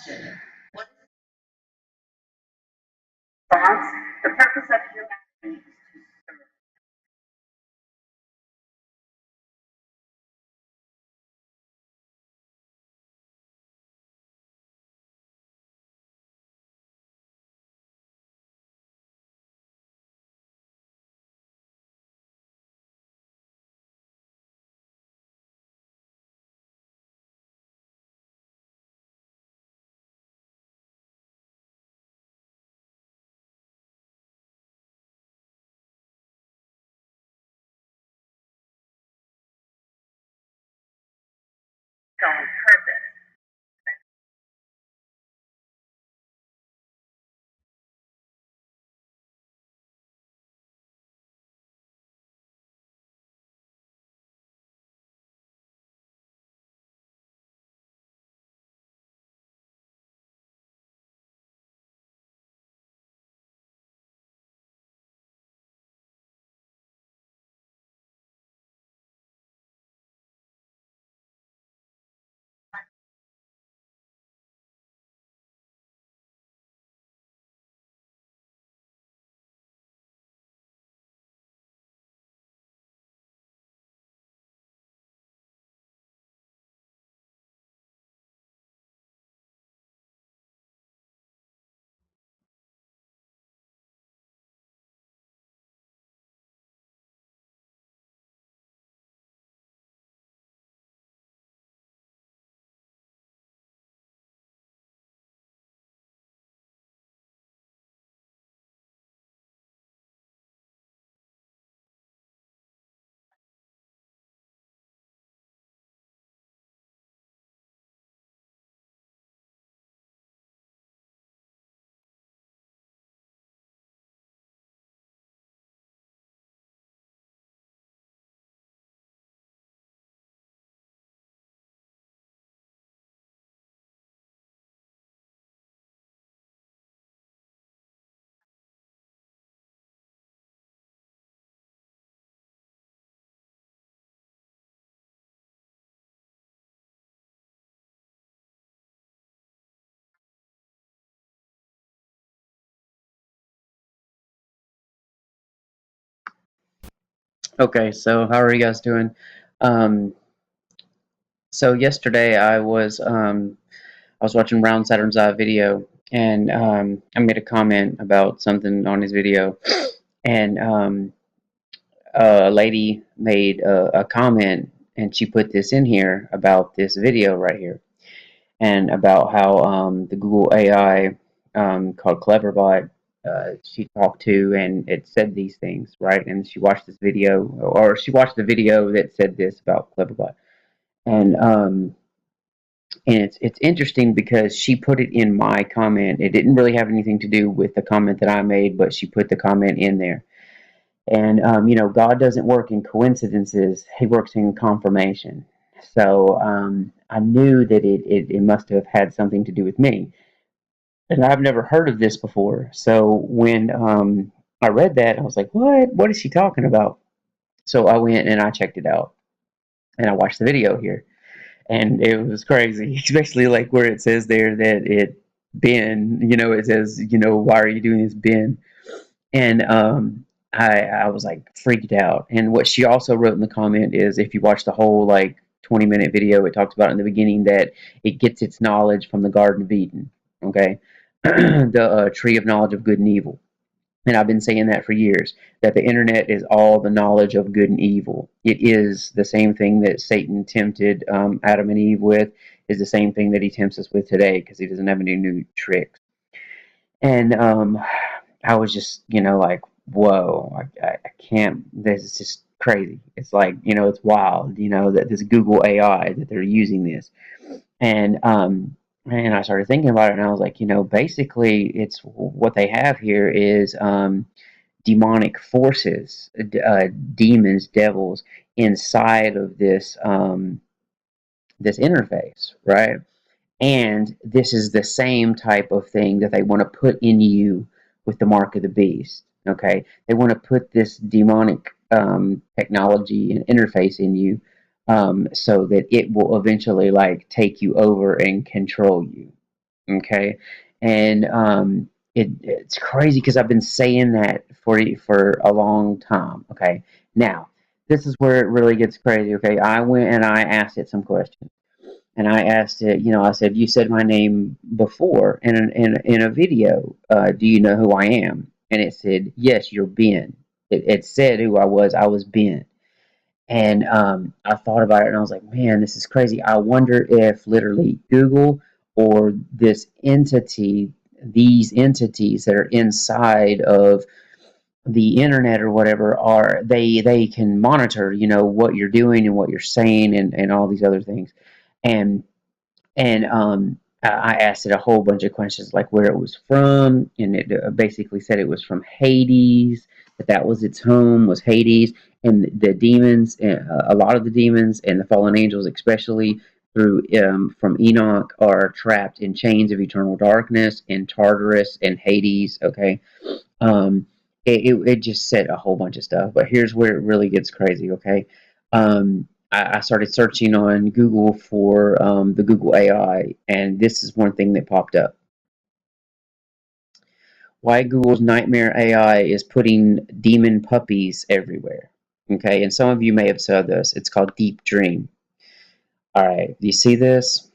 Thoughts. The purpose of humanity. Purpose. Okay, so how are you guys doing? Um, so yesterday I was watching Round Saturn's Eye video, and I made a comment about something on his video, and a lady made a comment, and she put this in here about this video right here, and about how the Google AI called Cleverbot she talked to, and it said these things, right? And she watched this video, or she watched the video that said this about Cleverbot, and it's interesting because she put it in my comment. It didn't really have anything to do with the comment that I made, but she put the comment in there. And God doesn't work in coincidences; He works in confirmation. So I knew that it must have had something to do with me, and I've never heard of this before. So when I read that, I was like, "What? What is she talking about?" So I went and I checked it out, and I watched the video here, and it was crazy, especially like where it says there that Ben, it says, why are you doing this, Ben? And I was like freaked out. And what she also wrote in the comment is, if you watch the whole like 20-minute video, it talks about in the beginning that it gets its knowledge from the Garden of Eden. Okay, the tree of knowledge of good and evil. And I've been saying that for years, that the internet is all the knowledge of good and evil. It is the same thing that Satan tempted Adam and Eve with, is the same thing that he tempts us with today, because he doesn't have any new tricks. And I was just, like, whoa, I can't, this is just crazy. It's like, it's wild, that this Google AI, that they're using this. And I started thinking about it, and I was like, basically, it's what they have here is demonic forces, demons, devils inside of this interface, right? And this is the same type of thing that they want to put in you with the mark of the beast. Okay, they want to put this demonic technology and interface in you, so that it will eventually like take you over and control you. Okay, and it's crazy because I've been saying that for a long time. Okay, now this is where it really gets crazy. Okay, I went and I asked it some questions, and I asked it. I said, "You said my name before in a video. Do you know who I am?" And it said, "Yes, you're Ben." It said who I was. I was Ben. And I thought about it and I was like, man, this is crazy. I wonder if literally Google or these entities that are inside of the internet or whatever, are they can monitor, what you're doing and what you're saying and all these other things. And I asked it a whole bunch of questions like where it was from, and it basically said it was from Hades, that was its home, was Hades, and the demons, a lot of the demons and the fallen angels, especially through from Enoch, are trapped in chains of eternal darkness in Tartarus and Hades. Okay, um, it just said a whole bunch of stuff, but here's where it really gets crazy. Okay, I started searching on Google for the Google AI, and this is one thing that popped up. Why Google's Nightmare AI is putting demon puppies everywhere. Okay, and some of you may have said this. It's called Deep Dream. All right, do you see this?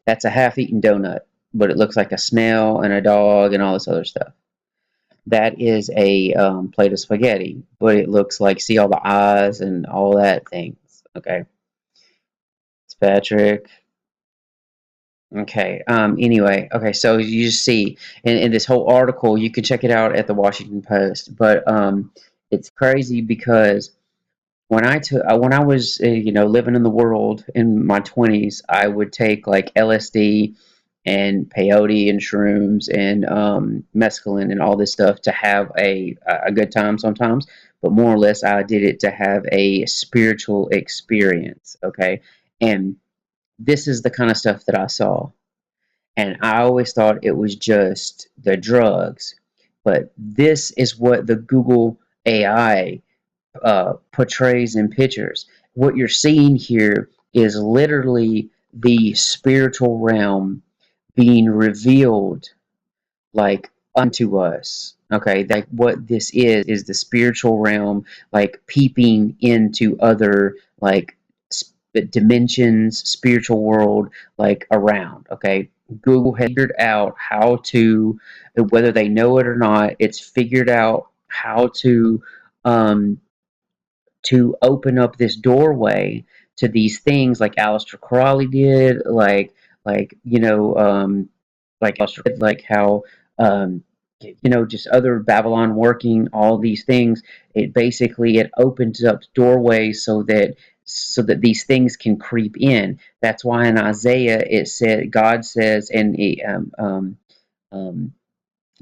That's a half-eaten donut, but it looks like a snail and a dog and all this other stuff. That is a plate of spaghetti, but it looks like, see all the eyes and all that things. Okay, it's Patrick. Okay. Anyway, okay. So you just see in this whole article, you can check it out at the Washington Post. But it's crazy because when I was living in the world in my 20s, I would take like LSD and peyote and shrooms and mescaline and all this stuff to have a good time sometimes. But more or less, I did it to have a spiritual experience. Okay, and this is the kind of stuff that I saw. And I always thought it was just the drugs. But this is what the Google AI portrays in pictures. What you're seeing here is literally the spiritual realm being revealed like unto us. Okay, like what this is the spiritual realm, like peeping into other like dimensions, spiritual world, like around. Okay, Google has figured out how to, whether they know it or not, it's figured out how um, to open up this doorway to these things like Aleister Crowley did, like like like how just other Babylon working all these things. It opens up doorways so that these things can creep in. That's why in Isaiah it said God says and um,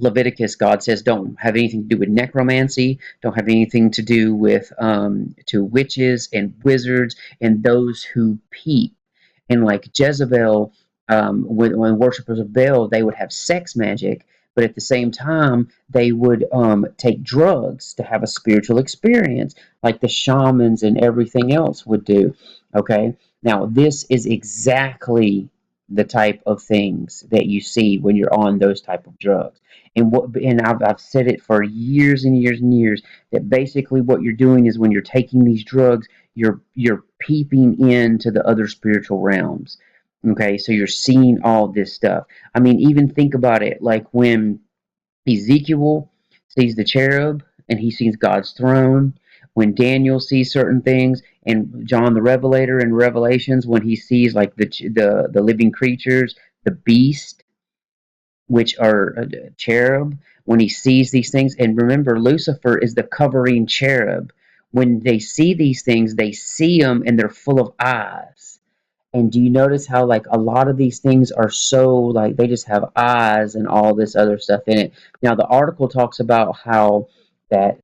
Leviticus, God says, don't have anything to do with necromancy, don't have anything to do with to witches and wizards and those who peep. And like Jezebel, when worshippers of Baal, they would have sex magic, but at the same time, they would take drugs to have a spiritual experience, like the shamans and everything else would do. Okay, now this is exactly the type of things that you see when you're on those type of drugs. And I've said it for years and years and years that basically what you're doing is when you're taking these drugs, you're peeping into the other spiritual realms. Okay, so you're seeing all this stuff. I mean, even think about it, like when Ezekiel sees the cherub and he sees God's throne, when Daniel sees certain things, and John the Revelator in Revelations when he sees like the living creatures, the beast, which are cherub, when he sees these things. And remember, Lucifer is the covering cherub. When they see these things, they see them and they're full of eyes. And do you notice how like a lot of these things are so like they just have eyes and all this other stuff in it? Now the article talks about how that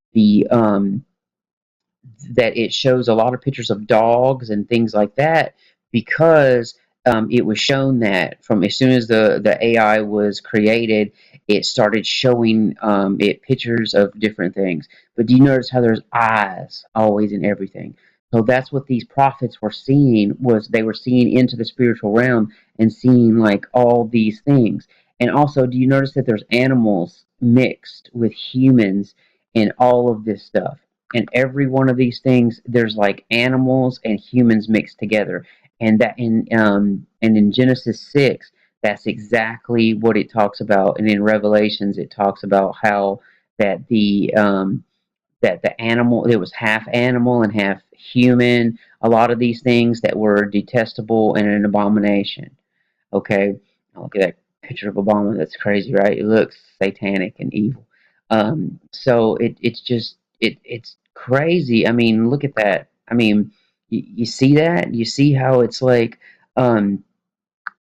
that it shows a lot of pictures of dogs and things like that because it was shown that from as soon as the AI was created, it started showing it pictures of different things. But do you notice how there's eyes always in everything? So that's what these prophets were seeing, was they were seeing into the spiritual realm and seeing like all these things. And also, do you notice that there's animals mixed with humans in all of this stuff? And every one of these things, there's like animals and humans mixed together. And in Genesis 6, that's exactly what it talks about. And in Revelations, it talks about how that the animal, it was half animal and half human. A lot of these things that were detestable and an abomination. Okay, look at that picture of Obama. That's crazy, right? It looks satanic and evil. So it's just it's crazy. I mean, look at that. I mean, you see that? You see how it's like um,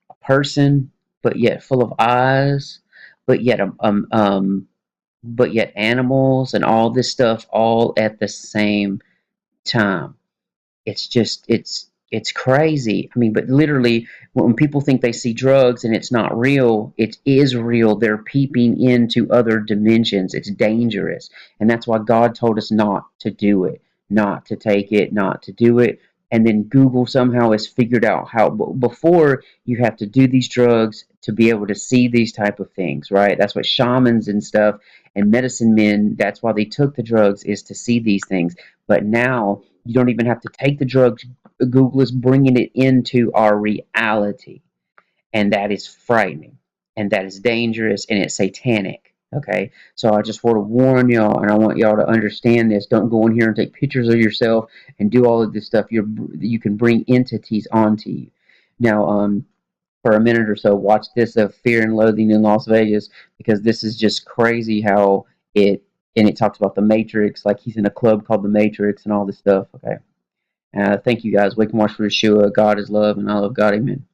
a person, but yet full of eyes, but yet but yet animals and all this stuff all at the same time. It's just it's crazy. I mean, but literally, when people think they see drugs and it's not real, it is real. They're peeping into other dimensions. It's dangerous, and that's why God told us not to do it, not to take it, not to do it. And then Google somehow has figured out how before you have to do these drugs to be able to see these type of things, right? That's what shamans and stuff and medicine men, that's why they took the drugs, is to see these things. But now you don't even have to take the drugs. Google is bringing it into our reality, and that is frightening, and that is dangerous, and it's satanic. Okay, so I just want to warn y'all, and I want y'all to understand this. Don't go in here and take pictures of yourself and do all of this stuff. You can bring entities onto you. Now, for a minute or so, watch this of Fear and Loathing in Las Vegas, because this is just crazy how it, and it talks about the Matrix, like he's in a club called the Matrix and all this stuff. Okay. Thank you guys. Wake and watch for Yeshua. God is love, and I love God. Amen.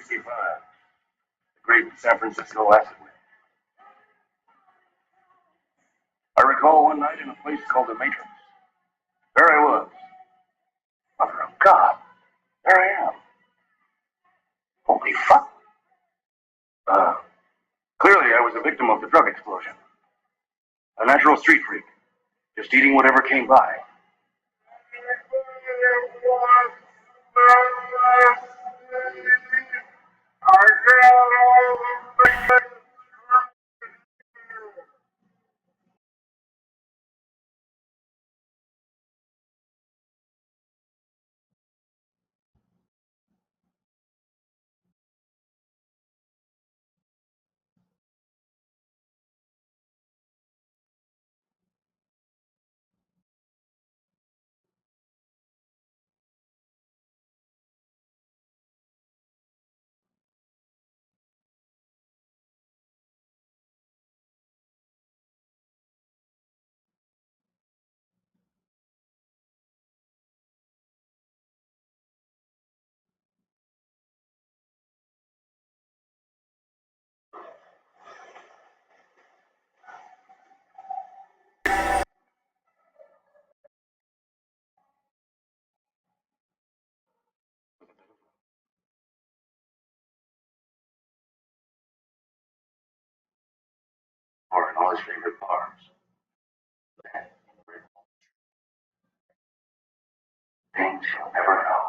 The great San Francisco acid wave. I recall one night in a place called the Matrix. There I was. Mother of God, there I am. Holy fuck. Uh, Clearly I was a victim of the drug explosion. A natural street freak, just eating whatever came by. Or in all his favorite bars. Things you'll never know.